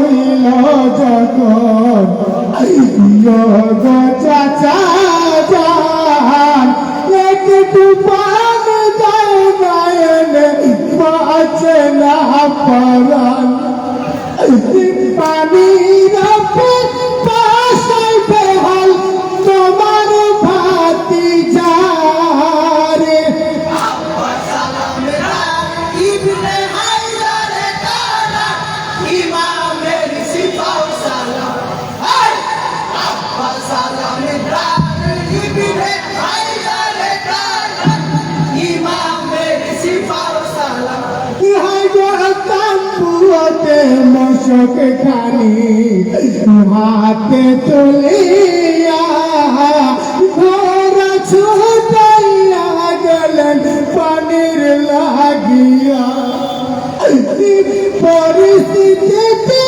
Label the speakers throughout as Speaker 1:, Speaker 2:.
Speaker 1: হইল যখন চাচা যান একটু পান যায় নয়নে বাঁচে না পরাণ পানির পাশায় বেহাল তোমার ভাতি যারে মশক খানি হাতে তুলিয়া ঘোরা ছুটাইয়া গেলেন পানির লাগিয়া পরিস্থিতিতে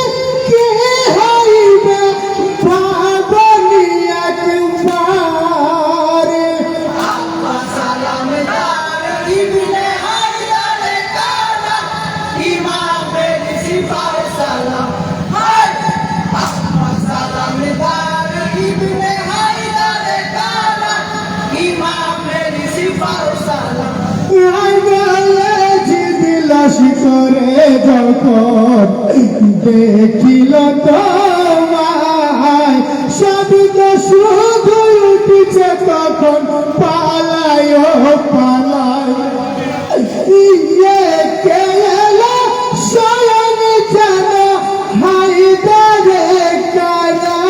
Speaker 1: কে হইবে ভাবনি একবারে করে যখন দেখিল তোমায় শব্দ শুধু উঠছে তখন পালায় পালায় কে এলো স্বয়ং যেন হায়দারে কারারে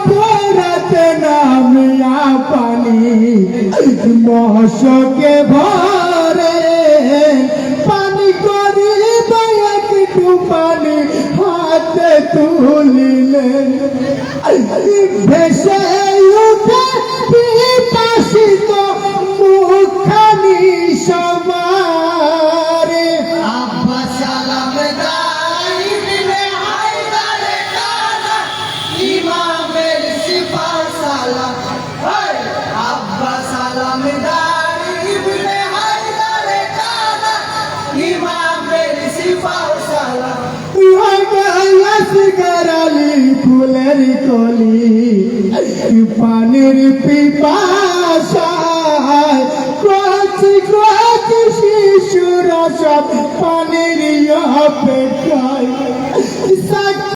Speaker 1: পরাতে নামিয়া পানি মশকে ভরে পানি করি একটু পানি হাতে তুলিলেন ভেসে উঠে পিপাসিত মুখখানি সবারে ফুলের কলি পানির পিপাসায় কচি কচি শিশুরা সব পানির অপেক্ষায়